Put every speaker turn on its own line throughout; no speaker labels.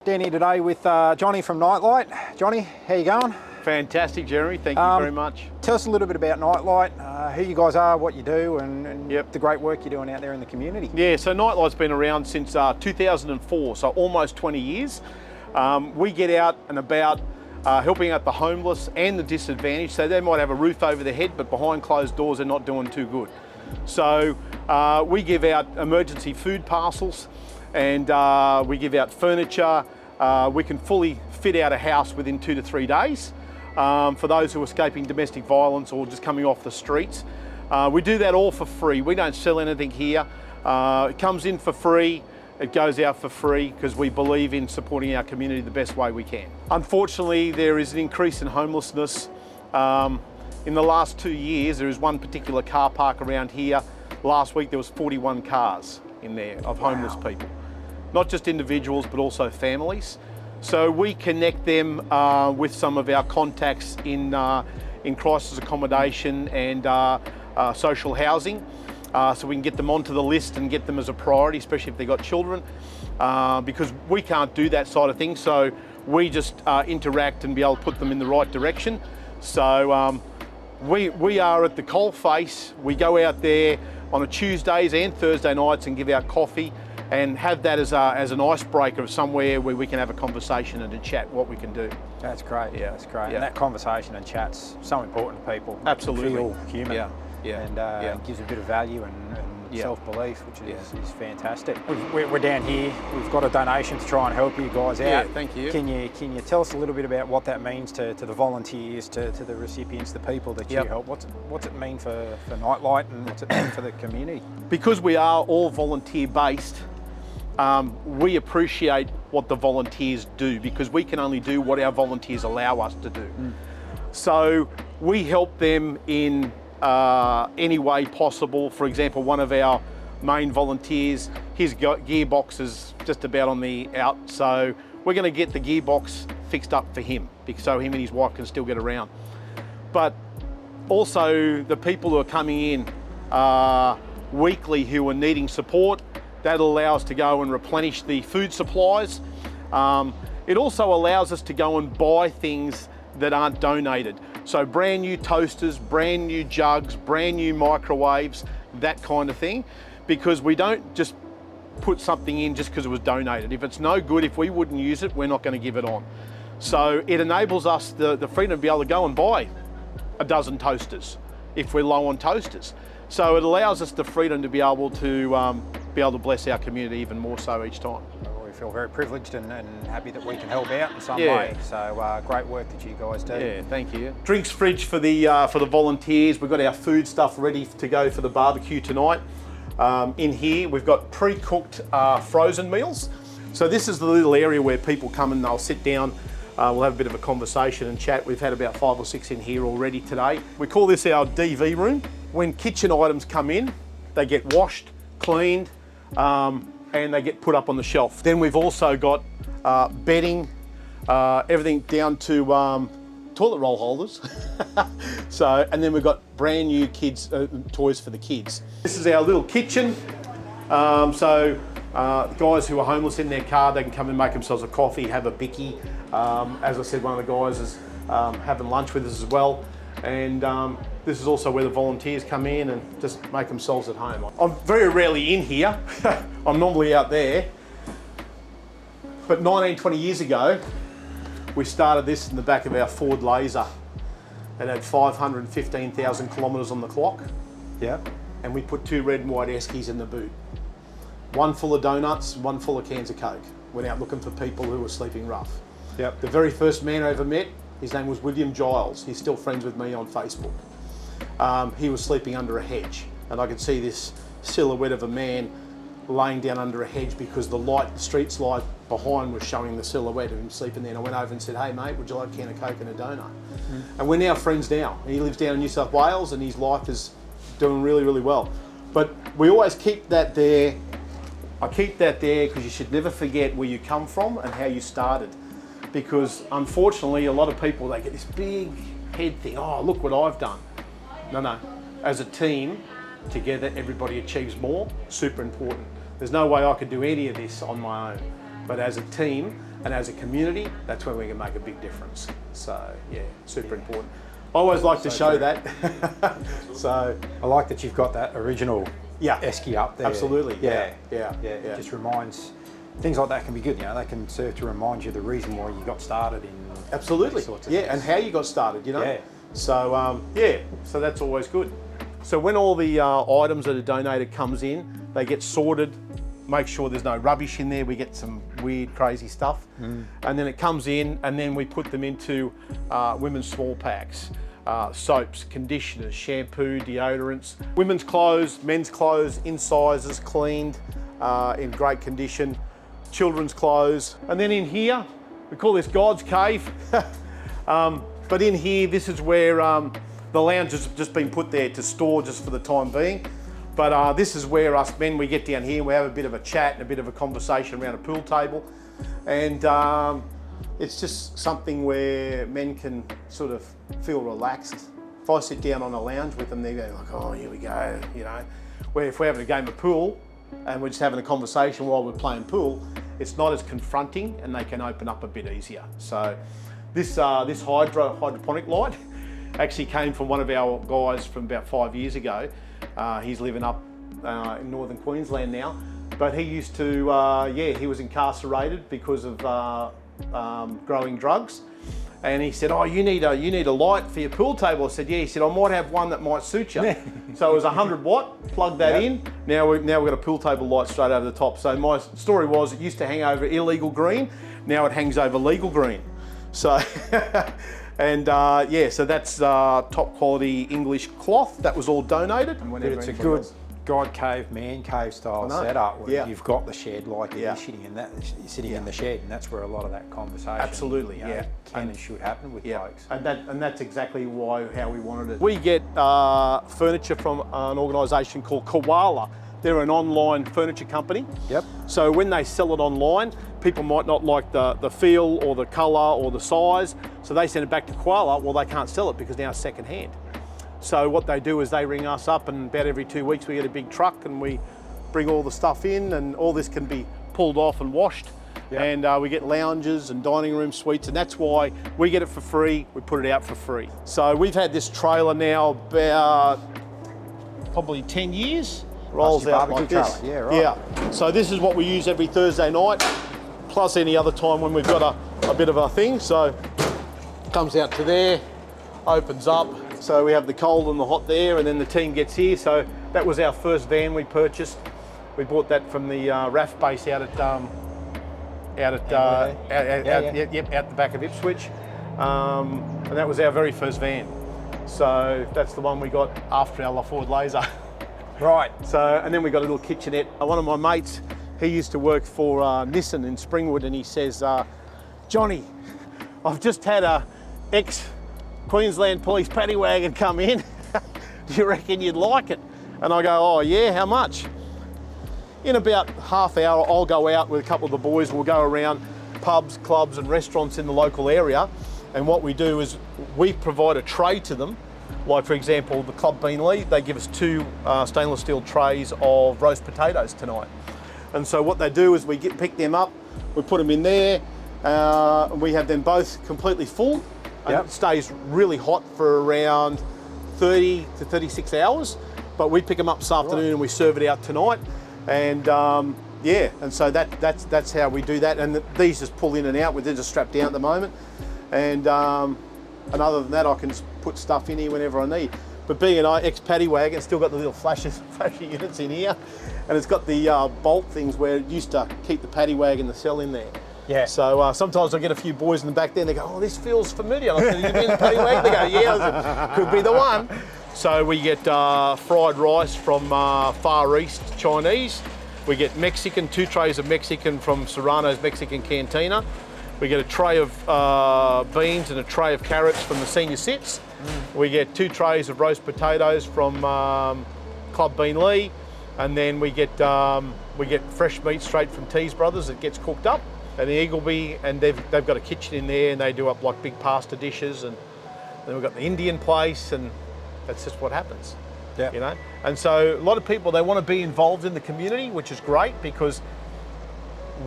Down here today with Johnny from Nightlight. Johnny, how you going?
Fantastic, Jeremy. Thank you very much.
Tell us a little bit about Nightlight, who you guys are, what you do, and
Yep.
the great work you're doing out there in the community.
Yeah, so Nightlight's been around since 2004, so almost 20 years. We get out and about helping out the homeless and the disadvantaged. So they might have a roof over their head, but behind closed doors they're not doing too good. So we give out emergency food parcels, and we give out furniture. We can fully fit out a house within 2 to 3 days for those who are escaping domestic violence or just coming off the streets. We do that all for free. We don't sell anything here. It comes in for free. It goes out for free because we believe in supporting our community the best way we can. Unfortunately, there is an increase in homelessness. In the last 2 years, there is one particular car park around here. Last week, there was 41 cars in there of homeless people. Not just individuals, but also families. So we connect them with some of our contacts in crisis accommodation and social housing. So we can get them onto the list and get them as a priority, especially if they've got children, because we can't do that side of things. So we just interact and be able to put them in the right direction. So we are at the coalface. We go out there on a Tuesdays and Thursday nights and give out coffee and have that as an icebreaker of somewhere where we can have a conversation and a chat what we can do.
That's great.
Yeah,
that's great.
yeah.
And that conversation and chat's so important to people.
Absolutely.
Feel human.
Yeah, yeah,
And
yeah.
gives a bit of value and
Yeah.
self-belief, which
Yeah.
is fantastic. We're down here. We've got a donation to try and help you guys out.
Yeah, thank you.
Can you tell us a little bit about what that means to the volunteers, to the recipients, the people that you
Yep.
help? What's it mean for Nightlight, and what's it mean for the community?
Because we are all volunteer based, we appreciate what the volunteers do because we can only do what our volunteers allow us to do. So we help them in any way possible. For example, one of our main volunteers, his gearbox is just about on the out, so we're going to get the gearbox fixed up for him so him and his wife can still get around. But also the people who are coming in weekly who are needing support, that'll allow us to go and replenish the food supplies. It also allows us to go and buy things that aren't donated. So brand new toasters, brand new jugs, brand new microwaves, that kind of thing, because we don't just put something in just because it was donated. If it's no good, if we wouldn't use it, we're not going to give it on. So it enables us the freedom to be able to go and buy a dozen toasters if we're low on toasters. So it allows us the freedom to be able to bless our community even more so each time.
We feel very privileged and happy that we can help out in some
Yeah.
way. So great work that you guys do.
Yeah, thank you. Drinks fridge for the volunteers. We've got our food stuff ready to go for the barbecue tonight. In here, we've got pre-cooked frozen meals. So this is the little area where people come and they'll sit down. We'll have a bit of a conversation and chat. We've had about 5 or 6 in here already today. We call this our DV room. When kitchen items come in, they get washed, cleaned, and they get put up on the shelf. Then we've also got bedding, everything down to toilet roll holders. So, and then we've got brand new kids toys for the kids. This is our little kitchen. So guys who are homeless in their car, they can come and make themselves a coffee, have a bicky. As I said, one of the guys is having lunch with us as well. And this is also where the volunteers come in and just make themselves at home. I'm very rarely in here. I'm normally out there. But 20 years ago, we started this in the back of our Ford Laser. It had 515,000 kilometres on the clock.
Yeah.
And we put 2 red and white Eskies in the boot. One full of donuts, one full of cans of Coke. Went out looking for people who were sleeping rough.
Yep.
The very first man I ever met, his name was William Giles. He's still friends with me on Facebook. He was sleeping under a hedge, and I could see this silhouette of a man laying down under a hedge because the street's light behind was showing the silhouette of him sleeping there. And I went over and said, "Hey mate, would you like a can of Coke and a donut?" And we're now friends now. He lives down in New South Wales and his life is doing really, really well. But we always keep that there. I keep that there because you should never forget where you come from and how you started. Because unfortunately, a lot of people, they get this big head thing, oh, look what I've done. No. As a team, together, everybody achieves more. Super important. There's no way I could do any of this on my own. But as a team, And as a community, that's where we can make a big difference. So yeah, super important. I always like to show that. So
I like that you've got that original esky up there.
Absolutely. Yeah.
It just reminds, things like that can be good. You know, they can serve to remind you the reason why you got started in
absolutely.
these sorts of
yeah,
things.
and how you got started. You know.
Yeah.
So so that's always good. So when all the items that are donated comes in, they get sorted. Make sure there's no rubbish in there. We get some weird, crazy stuff. And then it comes in, and then we put them into women's small packs. Soaps, conditioners, shampoo, deodorants, women's clothes, men's clothes, in sizes, cleaned, in great condition, children's clothes. And then in here, we call this God's Cave. But in here, this is where the lounge has just been put there to store just for the time being. But this is where us men, we get down here and we have a bit of a chat and a bit of a conversation around a pool table. And it's just something where men can sort of feel relaxed. If I sit down on a lounge with them, they're going like, oh, here we go, you know. Where if we're having a game of pool and we're just having a conversation while we're playing pool, it's not as confronting and they can open up a bit easier. So this hydroponic light actually came from one of our guys from about 5 years ago. He's living up in northern Queensland now, but he used to, he was incarcerated because of growing drugs. And he said, oh, you need a light for your pool table. I said, yeah. He said, I might have one that might suit you. So it was 100 watt, plug that in. Now we've got a pool table light straight over the top. So my story was, it used to hang over illegal green. Now it hangs over legal green. So, and so that's top quality English cloth. That was all donated.
But it's a good God cave, man cave style setup where you've got the shed like you're sitting in in the shed, and that's where a lot of that conversation can and should happen with blokes.
And that's exactly how we wanted it. We get furniture from an organisation called Koala. They're an online furniture company.
Yep.
So when they sell it online, people might not like the feel or the colour or the size, so they send it back to Koala. Well, they can't sell it because now it's second hand. So what they do is they ring us up, and about every 2 weeks we get a big truck and we bring all the stuff in, and all this can be pulled off and washed. Yep. And we get lounges and dining room suites, and that's why we get it for free, we put it out for free. So we've had this trailer now about probably 10 years. Rolls out like this.
Yeah, right.
Yeah. So this is what we use every Thursday night, plus any other time when we've got a bit of a thing. So comes out to there, opens up. So we have the cold and the hot there, and then the team gets here. So that was our first van we purchased. We bought that from the RAF base out the back of Ipswich, and that was our very first van. So that's the one we got after our Ford Laser.
Right.
So, and then we got a little kitchenette. One of my mates, he used to work for Nissan in Springwood, and he says, Johnny, I've just had a ex-Queensland Police paddy wagon come in. Do you reckon you'd like it? And I go, oh yeah, how much? In about half hour, I'll go out with a couple of the boys. We'll go around pubs, clubs and restaurants in the local area. And what we do is we provide a tray to them. Like for example, the Club Beanley, they give us 2 stainless steel trays of roast potatoes tonight. And so what they do is we pick them up, we put them in there, and we have them both completely full. And it stays really hot for around 30 to 36 hours. But we pick them up this afternoon and we serve it out tonight. And and so that's how we do that. And these just pull in and out. They're just strapped down at the moment. And other than that, I can just put stuff in here whenever I need. But being an ex-paddy wagon, it's still got the little flashy units in here. And it's got the bolt things where it used to keep the paddy wagon, the cell in there.
Yeah.
So sometimes I get a few boys in the back there and they go, oh, this feels familiar. I said, you been in the paddy wagon? They go, yeah. I said, could be the one. So we get fried rice from Far East Chinese. We get Mexican, 2 trays of Mexican from Serrano's Mexican Cantina. We get a tray of beans and a tray of carrots from the senior sits. We get 2 trays of roast potatoes from Club Beanley, and then we get fresh meat straight from Tees Brothers that gets cooked up. And the Eagleby, and they've got a kitchen in there, and they do up like big pasta dishes, and then we've got the Indian place, and that's just what happens.
Yeah.
You know, and so a lot of people, they want to be involved in the community, which is great because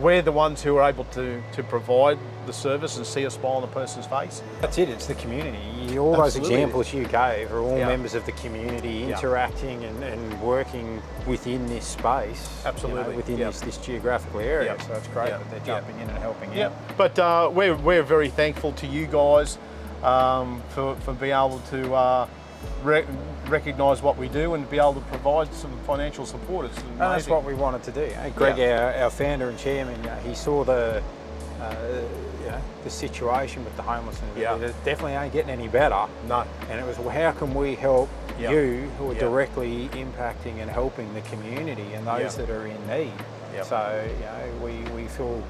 we're the ones who are able to provide the service and see a smile on a person's face.
That's it, it's the community. All those examples you gave are all members of the community interacting and working within this space.
Absolutely.
Within this geographical area. So it's great that they're jumping in and helping out.
But we're very thankful to you guys for being able to recognise what we do and be able to provide some financial support. It's amazing.
And that's what we wanted to do. Greg, our founder and chairman, he saw the situation with the homelessness. It definitely ain't getting any better.
No.
And it was, well, how can we help you who are directly impacting and helping the community and those that are in need? So we feel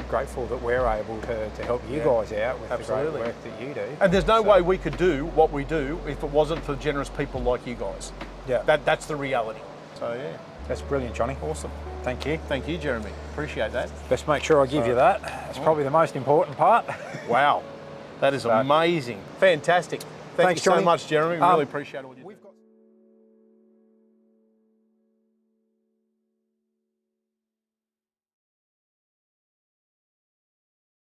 grateful that we're able to help you guys out with the great work that you do.
And there's no way we could do what we do if it wasn't for generous people like you guys. That's the reality. So
that's brilliant, Johnny.
Awesome.
Thank you.
Thank you, Jeremy. Appreciate that.
Best make sure I give you that. It's probably the most important part.
Wow. That is amazing. Fantastic. Thanks,
Johnny.
so much, Jeremy. Really appreciate all you do.